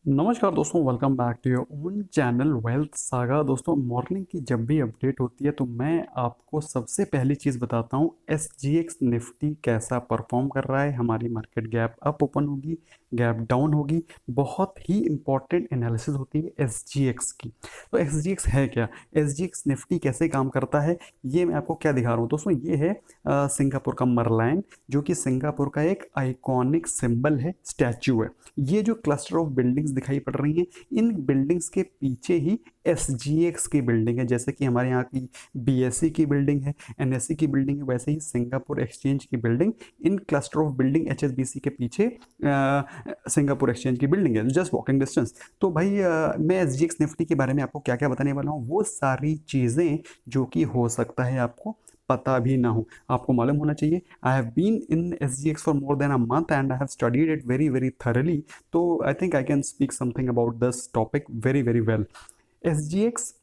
नमस्कार दोस्तों, welcome back to your own channel Wealth Saga. दोस्तों, मॉर्निंग की जब भी अपडेट होती है तो मैं आपको सबसे पहली चीज़ बताता हूँ SGX निफ्टी कैसा परफॉर्म कर रहा है। हमारी मार्केट गैप अप ओपन होगी, गैप डाउन होगी। बहुत ही इंपॉर्टेंट एनालिसिस होती है SGX की। तो SGX है क्या, SGX निफ्टी कैसे काम करता है, ये मैं आपको क्या दिखा रहा हूँ। दोस्तों, ये है सिंगापुर का मरलाइन, जो कि सिंगापुर का एक आइकॉनिक सिंबल है, स्टैचू है। ये जो क्लस्टर ऑफ बिल्डिंग्स दिखाई पड़ रही हैं, इन बिल्डिंग्स के पीछे ही SGX की बिल्डिंग है। जैसे कि हमारे यहाँ की BSE की बिल्डिंग है, NSE की बिल्डिंग है, वैसे ही सिंगापुर एक्सचेंज की building in cluster of building HSBC के पीछे सिंगापुर एक्सचेंज की बिल्डिंग है, जस्ट वॉकिंग डिस्टेंस। तो भाई मैं SGX निफ्टी के बारे में आपको क्या क्या बताने वाला हूँ, वो सारी चीज़ें जो कि हो सकता है आपको पता भी ना हो, आपको मालूम होना चाहिए। I have been in SGX for more than a month and I have studied it very very thoroughly. तो I think I can speak something about this topic very very well. SGX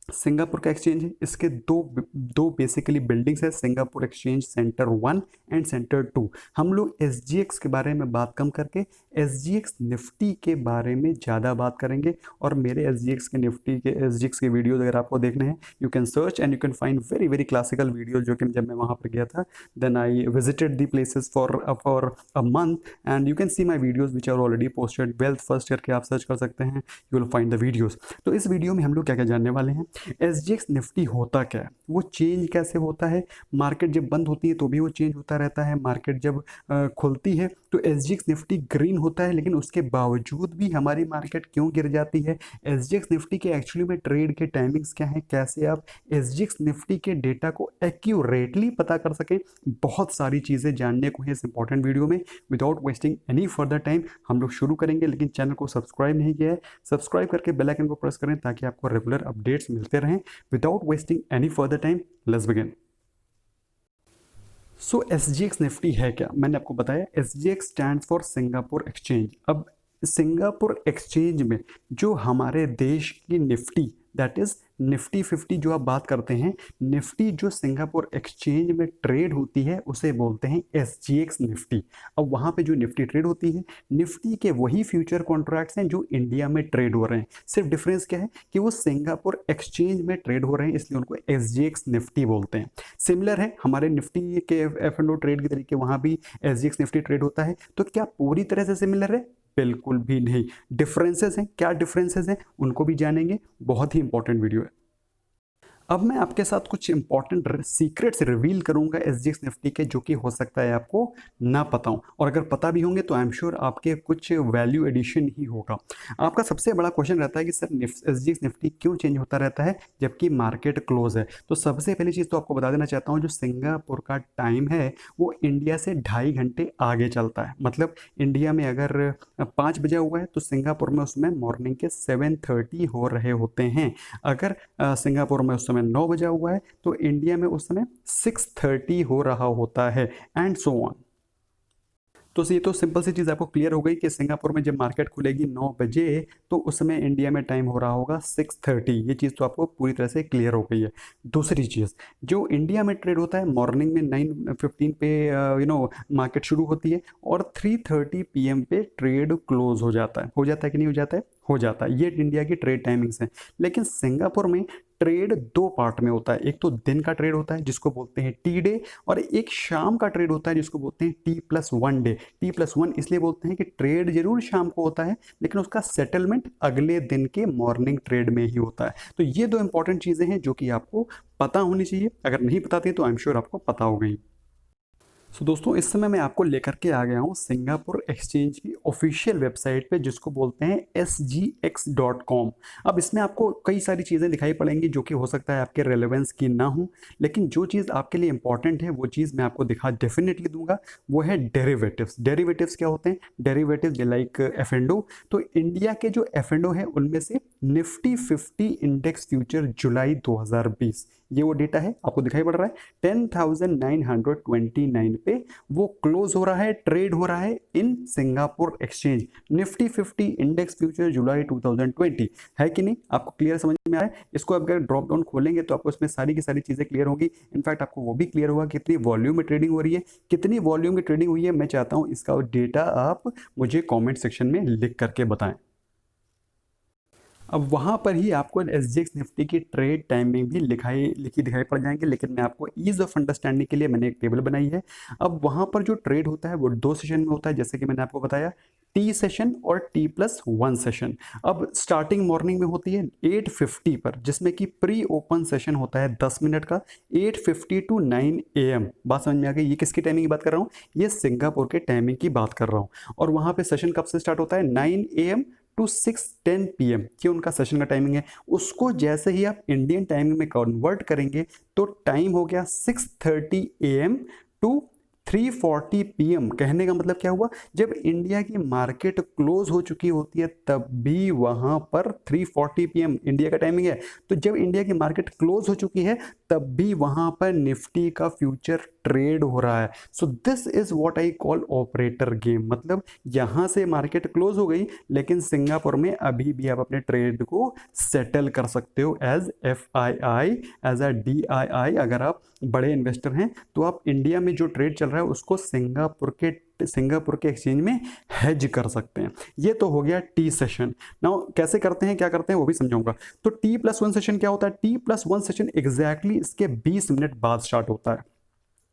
Singapore का exchange है। इसके दो दो basically buildings है, Singapore exchange centre 1 and centre 2। हम लोग SGX के बारे में बात कम करके SGX निफ्टी के बारे में ज़्यादा बात करेंगे। और मेरे SGX के वीडियोज अगर आपको देखने हैं, you can search and you can find very very classical videos, जो कि जब मैं वहाँ पर गया था, then I visited the places for a month and you can see my videos which are already posted. Wealth First करके आप सर्च कर सकते हैं, you will find the videos. तो इस वीडियो में हम लोग क्या क्या जानने वाले हैं, SGX निफ्टी होता क्या है, वो चेंज कैसे होता है। मार्केट जब बंद होती है तो भी वो चेंज होता रहता है, मार्केट जब खुलती है तो SGX निफ्टी ग्रीन होता है, लेकिन उसके बावजूद भी हमारी मार्केट क्यों गिर जाती है। SGX निफ्टी के एक्चुअली में ट्रेड के टाइमिंग्स क्या हैं, कैसे आप SGX निफ्टी के डेटा को एक्यूरेटली पता कर सकें। बहुत सारी चीज़ें जानने को है इस इंपॉर्टेंट वीडियो में। Without wasting any further time हम लोग शुरू करेंगे, लेकिन चैनल को सब्सक्राइब नहीं किया है, सब्सक्राइब करके बेल आइकन को प्रेस करें ताकि आपको रेगुलर अपडेट्स मिलते रहें। Without wasting any further time, let's begin. So SGX Nifty है क्या, मैंने आपको बताया SGX stand for Singapore exchange. अब सिंगापुर एक्सचेंज में जो हमारे देश की निफ्टी, दैट इज निफ्टी 50 जो आप बात करते हैं, निफ्टी जो सिंगापुर एक्सचेंज में ट्रेड होती है उसे बोलते हैं SGX निफ्टी। अब वहाँ पे जो निफ्टी ट्रेड होती है, निफ्टी के वही फ्यूचर कॉन्ट्रैक्ट्स हैं जो इंडिया में ट्रेड हो रहे हैं। सिर्फ डिफरेंस क्या है कि वो सिंगापुर एक्सचेंज में ट्रेड हो रहे हैं, इसलिए उनको SGX निफ्टी बोलते हैं। सिमिलर है हमारे निफ्टी के F&O ट्रेड के तरीके, वहाँ भी SGX निफ्टी ट्रेड होता है। तो क्या पूरी तरह से सिमिलर है? बिल्कुल भी नहीं, डिफरेंसेस हैं। क्या डिफरेंसेस हैं उनको भी जानेंगे, बहुत ही इंपॉर्टेंट वीडियो है। अब मैं आपके साथ कुछ इंपॉर्टेंट सीक्रेट्स रिवील करूंगा SGX निफ्टी के, जो कि हो सकता है आपको ना पता हो, और अगर पता भी होंगे तो आई एम श्योर आपके कुछ वैल्यू एडिशन ही होगा। आपका सबसे बड़ा क्वेश्चन रहता है कि सर SGX निफ्टी क्यों चेंज होता रहता है जबकि मार्केट क्लोज है। तो सबसे पहली चीज़ तो आपको बता देना चाहता हूँ, जो सिंगापुर का टाइम है वो इंडिया से 2.5 घंटे आगे चलता है। मतलब इंडिया में अगर 5 बजा हुआ है तो सिंगापुर में उसमें मॉर्निंग के 7:30 हो रहे होते हैं। अगर सिंगापुर में उस समय 9 बजा हुआ है तो इंडिया में उस समय 6:30 हो रहा होता है, एंड सो ऑन। तो ये तो सिंपल सी चीज़ आपको क्लियर हो गई कि सिंगापुर में जब मार्केट खुलेगी 9 बजे तो उस समय इंडिया में टाइम हो रहा होगा 6:30। ये चीज़ तो आपको पूरी तरह से क्लियर हो गई है। दूसरी चीज़, जो इंडिया में ट्रेड होता है मॉर्निंग में 9:15 पे मार्केट शुरू होती है और 3:30 PM पे ट्रेड क्लोज हो जाता है। हो जाता है कि नहीं हो जाता है? हो जाता है। ये इंडिया की ट्रेड टाइमिंग्स हैं। लेकिन सिंगापुर में ट्रेड दो पार्ट में होता है, एक तो दिन का ट्रेड होता है जिसको बोलते हैं टी डे, और एक शाम का ट्रेड होता है जिसको बोलते हैं T+1 डे। T+1 इसलिए बोलते हैं कि ट्रेड जरूर शाम को होता है लेकिन उसका सेटलमेंट अगले दिन के मॉर्निंग ट्रेड में ही होता है। तो ये दो इंपॉर्टेंट चीज़ें हैं जो कि आपको पता होनी चाहिए। अगर नहीं पता थी तो आई एम श्योर आपको पता हो गई। सो दोस्तों, इस समय मैं आपको लेकर के आ गया हूँ सिंगापुर एक्सचेंज की ऑफिशियल वेबसाइट पे, जिसको बोलते हैं SGX.com। अब इसमें आपको कई सारी चीज़ें दिखाई पड़ेंगी जो कि हो सकता है आपके रेलेवेंस की ना हो, लेकिन जो चीज़ आपके लिए इंपॉर्टेंट है वो चीज़ मैं आपको दिखा डेफिनेटली दूंगा। वो है डेरिवेटिव्स। डेरिवेटिव्स क्या होते हैं? Derivatives like F&O। तो इंडिया के जो F&O है उनमें से निफ्टी 50 इंडेक्स फ्यूचर जुलाई 2020, ये वो डेटा है आपको दिखाई पड़ रहा है 10,929 पे वो क्लोज हो रहा है, ट्रेड हो रहा है in Singapore exchange. Nifty 50 index future July 2020 है कि नहीं? आपको क्लियर समझ में आ रहा है? इसको अगर ड्रॉप डाउन खोलेंगे तो आपको इसमें सारी की सारी चीजें क्लियर होगी। इनफैक्ट आपको वो भी क्लियर होगा कितनी वॉल्यूम में ट्रेडिंग हो रही है, कितनी वॉल्यूम की ट्रेडिंग हुई है। मैं चाहता हूं इसका डेटा आप मुझे कॉमेंट सेक्शन में लिख करके बताएं। अब वहाँ पर ही आपको SGX निफ्टी की ट्रेड टाइमिंग भी लिखी दिखाई पड़ जाएंगे, लेकिन मैं आपको ईज ऑफ अंडरस्टैंडिंग के लिए मैंने एक टेबल बनाई है। अब वहाँ पर जो ट्रेड होता है वो 2 सेशन में होता है, जैसे कि मैंने आपको बताया, टी सेशन और T+1 सेशन। अब स्टार्टिंग मॉर्निंग में होती है 8:50 पर, जिसमें कि प्री ओपन सेशन होता है 10 मिनट का, 8:50 टू 9 AM। बात समझ में आ गई? ये किसकी टाइमिंग की बात कर रहा हूँ? ये सिंगापुर के टाइमिंग की बात कर रहा हूँ। और वहाँ पे सेशन कब से स्टार्ट होता है? 9 AM टू 6:10 PM, ये उनका सेशन का टाइमिंग है। उसको जैसे ही आप इंडियन टाइमिंग में कन्वर्ट करेंगे तो टाइम हो गया 6:30 AM टू 3:40 PM। कहने का मतलब क्या हुआ? जब इंडिया की मार्केट क्लोज हो चुकी होती है तब भी वहां पर 3:40 PM इंडिया का टाइमिंग है। तो जब इंडिया की मार्केट क्लोज हो चुकी है तब भी वहां पर निफ्टी का फ्यूचर ट्रेड हो रहा है। So this is what I call operator game. मतलब यहां से मार्केट क्लोज हो गई, लेकिन सिंगापुर में अभी भी आप अपने ट्रेड को सेटल कर सकते हो as FII, as a DII। अगर आप बड़े इन्वेस्टर हैं तो आप इंडिया में जो ट्रेड चल रहा है उसको सिंगापुर के एक्सचेंज में हेज कर सकते हैं। ये तो हो गया टी सेशन। नाउ कैसे करते हैं, क्या करते हैं वो भी समझाऊंगा। तो T+1 सेशन क्या होता है? T+1 सेशन एग्जैक्टली इसके 20 मिनट बाद स्टार्ट होता है।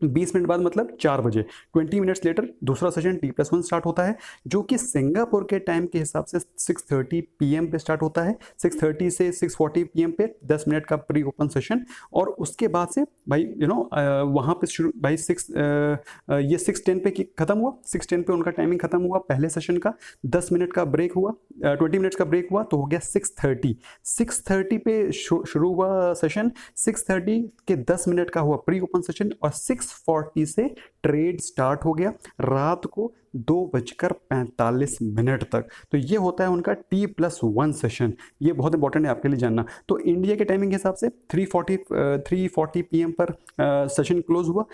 20 मिनट बाद मतलब 4 बजे, 20 मिनट्स लेटर दूसरा सेशन T+1 स्टार्ट होता है, जो कि सिंगापुर के टाइम के हिसाब से 6:30 PM पे स्टार्ट होता है। 6:30 से 6:40 PM पे 10 मिनट का प्री ओपन सेशन। और उसके बाद से भाई वहाँ पे शुरू भाई ये 6:10 पे खत्म हुआ। 6:10 पे उनका टाइमिंग खत्म हुआ पहले सेशन का। 10 मिनट का ब्रेक हुआ, 20 मिनट्स का ब्रेक हुआ, तो हो गया 6:30 पे शुरू हुआ सेशन। 6:30 के 10 मिनट का हुआ प्री ओपन सेशन और 6:40 से ट्रेड स्टार्ट हो गया रात को 2:45 तक। तो ये होता है उनका T+1 सेशन। ये बहुत इंपॉर्टेंट है आपके लिए जानना। तो इंडिया के टाइमिंग के हिसाब से 3:40 PM पर सेशन क्लोज हुआ।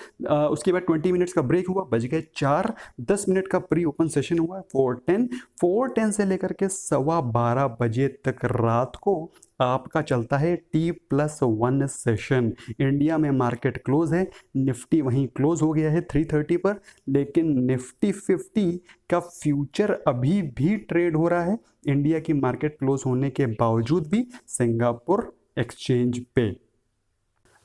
उसके बाद 20 मिनट्स का ब्रेक हुआ, बज गए 4। 10 मिनट का प्री ओपन सेशन हुआ 4:10 से लेकर के 12:15 बजे तक रात को आपका चलता है T+1 सेशन। इंडिया में मार्केट क्लोज है, निफ्टी वहीं क्लोज हो गया है 3:30 पर, लेकिन निफ्टी 50 का फ्यूचर अभी भी ट्रेड हो रहा है इंडिया की मार्केट क्लोज होने के बावजूद भी सिंगापुर एक्सचेंज पे।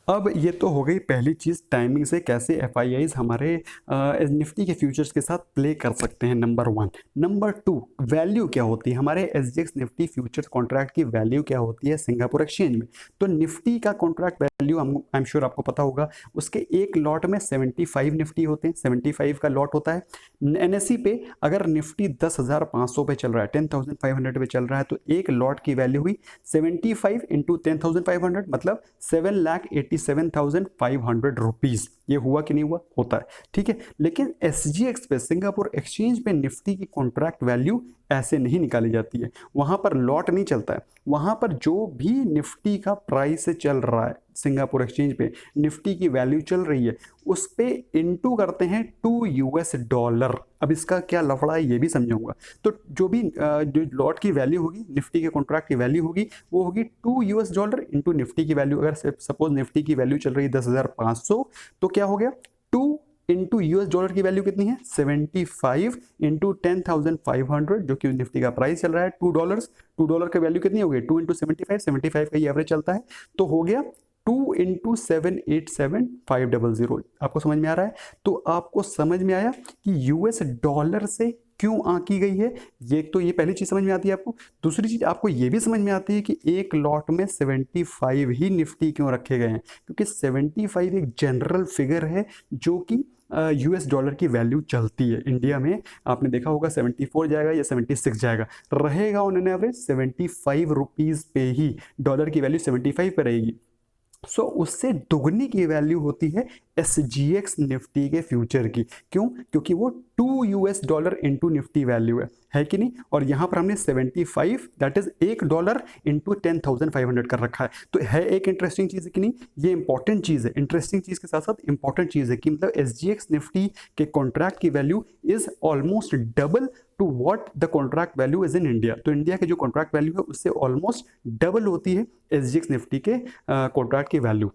अब ये तो हो गई पहली चीज़, टाइमिंग से कैसे FIIs हमारे निफ्टी के फ्यूचर्स के साथ प्ले कर सकते हैं, नंबर 1। नंबर 2, वैल्यू क्या होती है हमारे SGX निफ्टी फ्यूचर्स कॉन्ट्रैक्ट की वैल्यू क्या होती है सिंगापुर एक्सचेंज में। तो निफ्टी का contract value I am sure आपको पता होगा। उसके एक लॉट में 75 निफ्टी होते हैं, 75 का लॉट होता है। NSE पे अगर निफ्टी 10,500 पे चल रहा है, 10,500 पे चल रहा है, तो एक लॉट की वैल्यू हुई 75 इंटू 10,500 मतलब 7,87,500 रुपीज़। ये हुआ कि नहीं हुआ? होता है, ठीक है। लेकिन SGX पे, सिंगापुर एक्सचेंज पे निफ्टी की कॉन्ट्रैक्ट वैल्यू ऐसे नहीं निकाली जाती है। वहाँ पर लॉट नहीं चलता है। वहाँ पर जो भी निफ्टी का प्राइस चल रहा है सिंगापुर एक्सचेंज पे, निफ्टी की वैल्यू चल रही है, उस पे इंटू करते हैं $2। अब इसका क्या लफड़ा है ये भी समझाऊंगा। तो जो भी जो लॉट की वैल्यू होगी, निफ्टी के कॉन्ट्रैक्ट की वैल्यू होगी, वो होगी $2 इंटू निफ्टी की वैल्यू। अगर सपोज निफ्टी की वैल्यू चल रही है 10,500, तो क्या हो गया 2 इंटू $, की वैल्यू कितनी है 75 इंटू 10,500, जो कि निफ्टी का प्राइस चल रहा है $2। की वैल्यू कितनी हो गई 2 इंटू 75 का ये एवरेज चलता है, तो हो गया 2 इंटू 787,500। आपको समझ में आ रहा है? तो आपको समझ में आया कि $, से क्यों आंकी गई है। ये पहली चीज समझ में आती है आपको। दूसरी चीज आपको ये भी समझ में आती है कि एक लॉट में 75 ही निफ्टी क्यों रखे गए हैं, क्योंकि 75 एक जनरल फिगर है जो कि $, की वैल्यू चलती है इंडिया में। आपने देखा होगा 74 जाएगा या 76 जाएगा, रहेगा ऑन एवरेज 75 रुपीज़ पे ही। डॉलर की वैल्यू 75 पे रहेगी। सो उससे दुगनी की वैल्यू होती है SGX निफ्टी के फ्यूचर की। क्यों? क्योंकि वो $2 इंटू निफ्टी वैल्यू है कि नहीं। और यहाँ पर हमने 75 दैट इज $1 इंटू 10,500 कर रखा है। तो है एक इंटरेस्टिंग चीज़ है कि नहीं। ये इंपॉर्टेंट चीज़ है, इंटरेस्टिंग चीज़ के साथ साथ इंपॉर्टेंट चीज़ है कि मतलब SGX निफ्टी के कॉन्ट्रैक्ट की value is almost double two what the contract value is in India. तो इंडिया के जो कॉन्ट्रैक्ट वैल्यू है उससे ऑलमोस्ट डबल होती है SGX निफ्टी के कॉन्ट्रैक्ट की वैल्यू।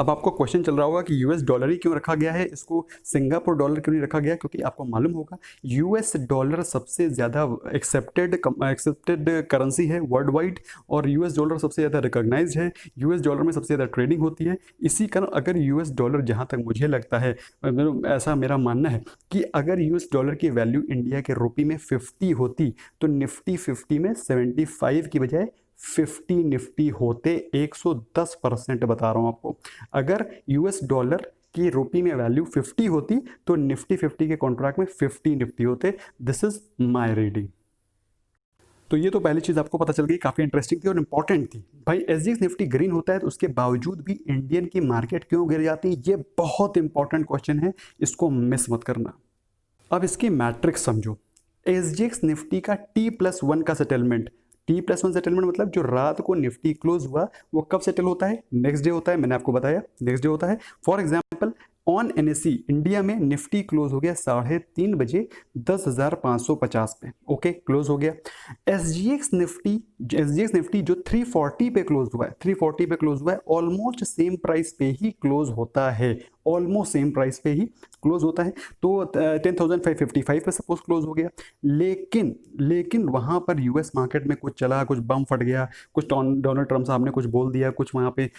अब आपको क्वेश्चन चल रहा होगा कि यूएस डॉलर ही क्यों रखा गया है, इसको सिंगापुर डॉलर क्यों नहीं रखा गया, क्योंकि आपको मालूम होगा यूएस डॉलर सबसे ज़्यादा एक्सेप्टेड करेंसी है वर्ल्ड वाइड, और यूएस डॉलर सबसे ज़्यादा रिकॉग्नाइज्ड है, यूएस डॉलर में सबसे ज़्यादा ट्रेडिंग होती है। इसी कारण अगर यूएस डॉलर, जहाँ तक मुझे लगता है, ऐसा मेरा मानना है कि अगर यूएस डॉलर की वैल्यू इंडिया के रुपये में 50 होती तो निफ्टी 50 में 75 की बजाय 50 निफ्टी होते। 110% बता रहा हूँ आपको। अगर यूएस डॉलर की रुपये में वैल्यू 50 होती तो निफ्टी 50 के कॉन्ट्रैक्ट में 50 निफ्टी होते। This is my reading. तो ये तो पहली चीज़ आपको पता चल गई, काफ़ी इंटरेस्टिंग थी और इंपॉर्टेंट थी। भाई एसजीएक्स निफ्टी ग्रीन होता है तो उसके बावजूद भी इंडियन की मार्केट क्यों गिर जाती है, ये बहुत इंपॉर्टेंट क्वेश्चन है, इसको मिस मत करना। अब इसकी मैट्रिक्स समझो। एसजीएक्स निफ्टी का T+1 का सेटलमेंट, T+1 सेटलमेंट मतलब जो रात को निफ्टी क्लोज हुआ वो कब सेटल होता है, नेक्स्ट डे होता है। मैंने आपको बताया नेक्स्ट डे होता है। For example on NSE India में निफ्टी क्लोज हो गया 3:30 बजे 10,550 पे, ओके क्लोज हो गया। एसजीएक्स निफ्टी जो 340 पे क्लोज हुआ है, 340 पे क्लोज हुआ है, ऑलमोस्ट सेम प्राइस पे ही क्लोज होता है, ऑलमोस्ट सेम प्राइस पे ही क्लोज होता है। तो 10,555 पे सपोज क्लोज हो गया। लेकिन वहां पर यूएस मार्केट में कुछ चला, कुछ बम फट गया, कुछ डोनाल्ड ट्रम्प साहब ने कुछ बोल दिया, कुछ वहां पे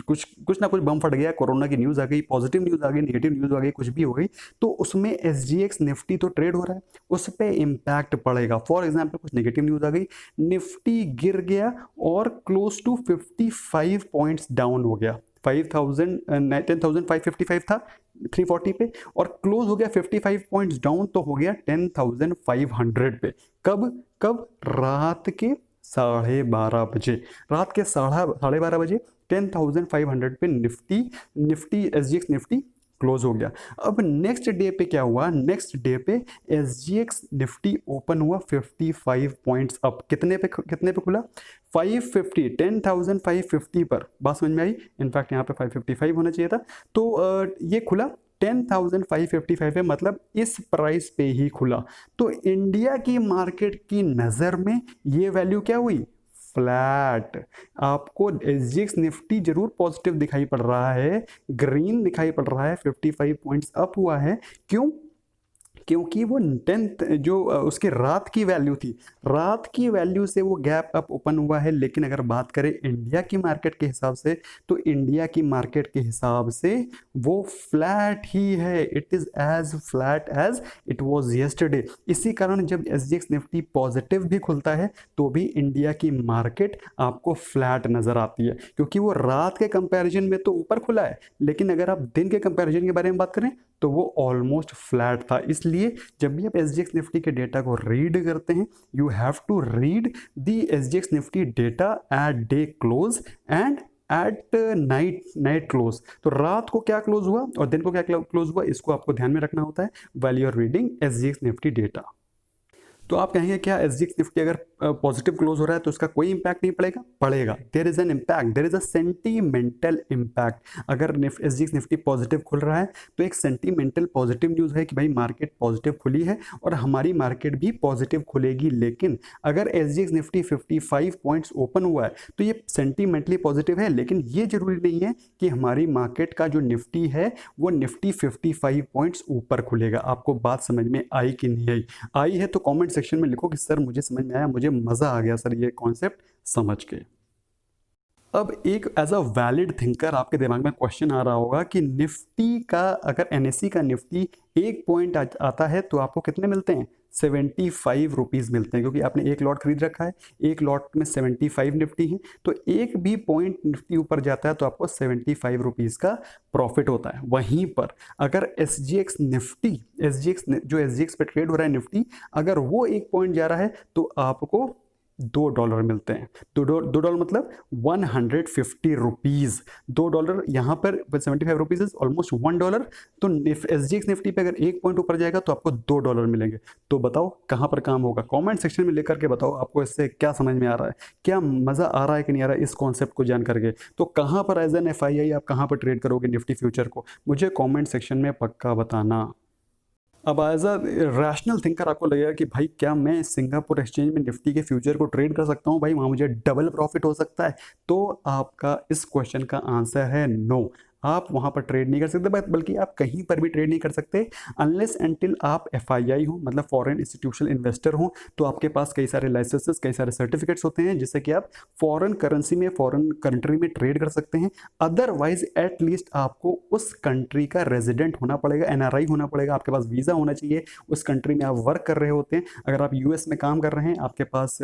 कुछ ना कुछ बम फट गया, कोरोना की न्यूज़ आ गई, पॉजिटिव न्यूज़ आ गई, नेगेटिव न्यूज़ आ गई, कुछ भी हो गई, तो उसमें एसजीएक्स निफ्टी तो ट्रेड हो रहा है, उस पर इम्पैक्ट पड़ेगा। फॉर एग्जाम्पल कुछ नेगेटिव न्यूज़ आ गई, निफ्टी गिर गया और क्लोज टू 55 पॉइंट्स डाउन हो गया। 10,555 था 340 पे और क्लोज हो गया 55 पॉइंट्स डाउन, तो हो गया 10,500 पे। कब रात के 12:30 बजे, रात के 12:30 बजे 10,500 पे निफ्टी एसजीएक्स निफ्टी क्लोज हो गया। अब नेक्स्ट डे पे क्या हुआ, नेक्स्ट डे पे एसजीएक्स निफ्टी ओपन हुआ 55 पॉइंट्स अप। कितने पे खुला, 550, 10,550 पर। बात समझ में आई? इनफैक्ट यहाँ पे 555 होना चाहिए था। तो ये खुला 10,555 है, मतलब इस प्राइस पे ही खुला। तो इंडिया की मार्केट की नज़र में ये वैल्यू क्या हुई, फ्लैट। आपको एसजीएक्स निफ्टी जरूर पॉजिटिव दिखाई पड़ रहा है, ग्रीन दिखाई पड़ रहा है, 55 पॉइंट्स अप हुआ है। क्यों? क्योंकि वो 10th जो उसकी रात की वैल्यू थी, रात की वैल्यू से वो गैप अप ओपन हुआ है। लेकिन अगर बात करें इंडिया की मार्केट के हिसाब से, तो इंडिया की मार्केट के हिसाब से वो फ्लैट ही है, it is as flat as it was yesterday. इसी कारण जब एसजीएक्स निफ्टी पॉजिटिव भी खुलता है तो भी इंडिया की मार्केट आपको फ्लैट नजर आती है, क्योंकि वो रात के कंपैरिजन में तो ऊपर खुला है, लेकिन अगर आप दिन के कंपैरिजन के बारे में बात करें तो वो ऑलमोस्ट फ्लैट था। इसलिए जब भी आप एसजीएक्स निफ्टी के डेटा को रीड करते हैं, you have to read the SGX Nifty data at day close and at night close. तो रात को क्या क्लोज हुआ और दिन को क्या क्लोज हुआ, इसको आपको ध्यान में रखना होता है while you are reading SGX Nifty data. तो आप कहेंगे क्या एसजीएक्स निफ्टी अगर पॉजिटिव क्लोज हो रहा है तो इसका कोई इंपैक्ट नहीं पड़ेगा? पड़ेगा। There is an impact, there is a sentimental impact. अगर एसजीएक्स निफ्टी पॉजिटिव खुल रहा है तो एक सेंटीमेंटल पॉजिटिव न्यूज़ है कि भाई मार्केट पॉजिटिव खुली है और हमारी मार्केट भी पॉजिटिव खुलेगी। लेकिन अगर एसजीएक्स निफ्टी 55 पॉइंट्स ओपन हुआ है तो ये सेंटीमेंटली पॉजिटिव है, लेकिन ये जरूरी नहीं है कि हमारी मार्केट का जो निफ्टी है वो निफ्टी 55 पॉइंट्स ऊपर खुलेगा। आपको बात समझ में आई कि नहीं आई? आई है तो कॉमेंट सेक्शन में लिखो कि सर मुझे समझ में आया, मुझे मजा आ गया सर ये कॉन्सेप्ट समझ के। अब एक एज अ वैलिड थिंकर आपके दिमाग में क्वेश्चन आ रहा होगा कि निफ्टी का, अगर एनएसई का निफ्टी 1 पॉइंट आता है तो आपको कितने मिलते हैं? 75 रुपीज़ मिलते हैं, क्योंकि आपने एक लॉट खरीद रखा है, एक लॉट में 75 निफ्टी है, तो एक भी पॉइंट निफ्टी ऊपर जाता है तो आपको 75 रुपीज़ का प्रॉफिट होता है। वहीं पर अगर एसजीएक्स निफ्टी, जो एसजीएक्स पे ट्रेड हो रहा है निफ्टी, अगर वो 1 पॉइंट जा रहा है तो आपको $2 मिलते हैं। $2 मतलब 150 रुपीज़। $2 यहाँ पर 75 रुपीज़ इज ऑलमोस्ट $1। तो एसजीएक्स निफ्टी पे अगर 1 पॉइंट ऊपर जाएगा तो आपको $2 मिलेंगे। तो बताओ कहाँ पर काम होगा? कमेंट सेक्शन में लेकर के बताओ आपको इससे क्या समझ में आ रहा है, क्या मज़ा आ रहा है कि नहीं आ रहा है इस कॉन्सेप्ट को जान करके। तो कहाँ पर एज एन एफआईआई आप कहाँ पर ट्रेड करोगे निफ्टी फ्यूचर को, मुझे कॉमेंट सेक्शन में पक्का बताना। अब एज अ रैशनल थिंकर आपको लगेगा कि भाई क्या मैं सिंगापुर एक्सचेंज में निफ्टी के फ्यूचर को ट्रेड कर सकता हूँ, भाई वहाँ मुझे डबल प्रॉफिट हो सकता है। तो आपका इस क्वेश्चन का आंसर है नो, आप वहाँ पर ट्रेड नहीं कर सकते, बल्कि आप कहीं पर भी ट्रेड नहीं कर सकते अनलेस एंटिल आप FII हो, मतलब फॉरेन इंस्टीट्यूशनल इन्वेस्टर हो। तो आपके पास कई सारे लाइसेंसेस, कई सारे सर्टिफिकेट्स होते हैं जिससे कि आप फॉरेन करेंसी में, फॉरेन कंट्री में ट्रेड कर सकते हैं। अदरवाइज एट लीस्ट आपको उस कंट्री का रेजिडेंट होना पड़ेगा, NRI होना पड़ेगा, आपके पास वीज़ा होना चाहिए, उस कंट्री में आप वर्क कर रहे होते हैं। अगर आप US में काम कर रहे हैं, आपके पास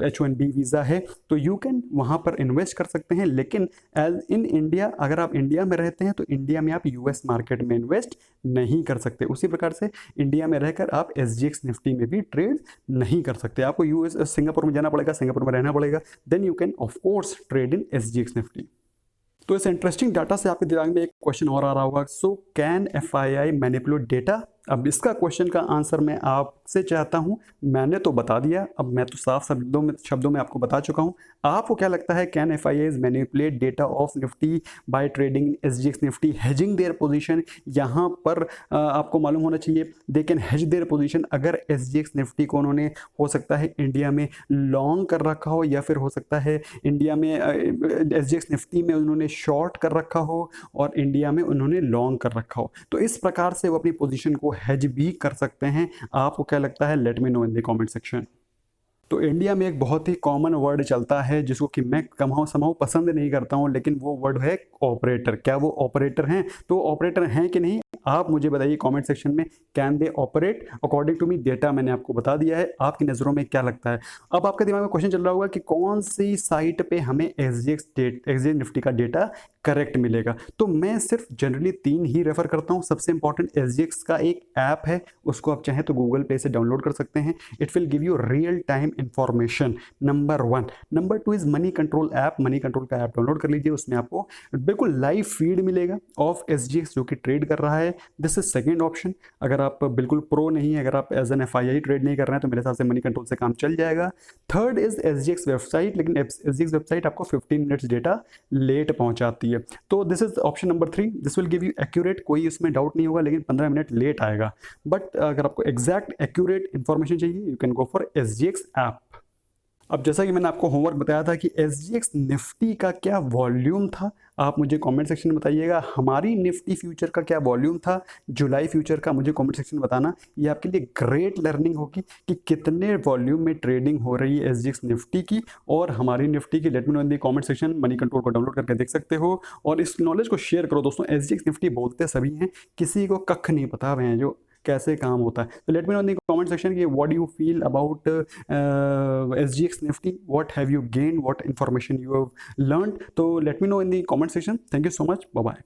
H1B वीज़ा है, तो यू कैन वहाँ पर इन्वेस्ट कर सकते हैं। लेकिन एज इन इंडिया, अगर आप इंडिया में रहते हैं तो इंडिया में आप US मार्केट में इन्वेस्ट नहीं कर सकते। उसी प्रकार से इंडिया में रहकर आप SGX निफ्टी में भी ट्रेड नहीं कर सकते, आपको सिंगापुर में जाना पड़ेगा, सिंगापुर में रहना पड़ेगा, then you can of course trade in SGX Nifty. तो इस इंटरेस्टिंग डाटा से आपके दिमाग में एक क्वेश्चन और आ रहा होगा, so can FII manipulate data. अब इसका क्वेश्चन का आंसर मैं आपसे चाहता हूं, मैंने तो बता दिया, अब मैं तो साफ शब्दों में आपको बता चुका हूं। आपको क्या लगता है, can FIIs manipulate data of Nifty by trading SGX Nifty hedging their position. यहाँ पर आपको मालूम होना चाहिए they can hedge their position. अगर SGX निफ्टी को उन्होंने हो सकता है इंडिया में लॉन्ग कर रखा हो, या फिर हो सकता है इंडिया में SGX निफ्टी में उन्होंने शॉर्ट कर रखा हो और इंडिया में उन्होंने लॉन्ग कर रखा हो, तो इस प्रकार से वो अपनी पोजीशन को हेज भी कर सकते हैं। आपको क्या लगता है, late me know in the comment section. तो इंडिया में एक बहुत ही कॉमन वर्ड चलता है जिसको कि मैं समहाउ पसंद नहीं करता हूं, लेकिन वो वर्ड है ऑपरेटर। क्या वो ऑपरेटर हैं? तो ऑपरेटर हैं कि नहीं, आप मुझे बताइए कमेंट सेक्शन में, can they operate according to me. Data मैंने आपको बता दिया है, आपकी नज़रों में क्या लगता है? अब आपके दिमाग में क्वेश्चन चल रहा होगा कि कौन सी साइट पे हमें SGX निफ्टी का डेटा करेक्ट मिलेगा। तो मैं सिर्फ जनरली 3 ही रेफर करता हूं। सबसे इंपॉर्टेंट SGX का एक ऐप है, उसको आप चाहें तो गूगल प्ले से डाउनलोड कर सकते हैं। It will give you real time information, number 1। Number 2 is money control app. Money control का ऐप डाउनलोड कर लीजिए, उसमें आपको बिल्कुल लाइव फीड मिलेगा ऑफ SGX जो कि ट्रेड कर रहा है। This is second option. अगर आप बिल्कुल प्रो नहीं है, अगर आप एज एन FII ट्रेड नहीं कर रहे हैं, तो मेरे हिसाब से मनी कंट्रोल से काम चल जाएगा। थर्ड इज SGX वेबसाइट, लेकिन SGX वेबसाइट आपको 15 मिनट्स डेटा लेट पहुंचाती है। तो this is option number 3। This will give you accurate, कोई इसमें डाउट नहीं होगा, लेकिन 15 मिनट लेट आएगा। बट अगर आपको एग्जैक्ट एक्यूरेट इंफॉर्मेशन चाहिए, you can go for SGX app. अब जैसा कि मैंने आपको होमवर्क बताया था कि SGX निफ्टी का क्या वॉल्यूम था, आप मुझे कमेंट सेक्शन में बताइएगा। हमारी निफ्टी फ्यूचर का क्या वॉल्यूम था, जुलाई फ्यूचर का, मुझे कमेंट सेक्शन में बताना। ये आपके लिए ग्रेट लर्निंग होगी कि कितने वॉल्यूम में ट्रेडिंग हो रही है SGX निफ्टी की और हमारी निफ्टी की। Late me know in the comment section. Money control को डाउनलोड करके देख सकते हो और इस नॉलेज को शेयर करो दोस्तों। SGX निफ्टी बोलते सभी हैं, किसी को कख नहीं पता है जो कैसे काम होता है। तो let me know in the comment section कि what you feel about SGX Nifty, what have you gain, what information you have learn. तो let me know in the comment section. Thank you so much, bye bye.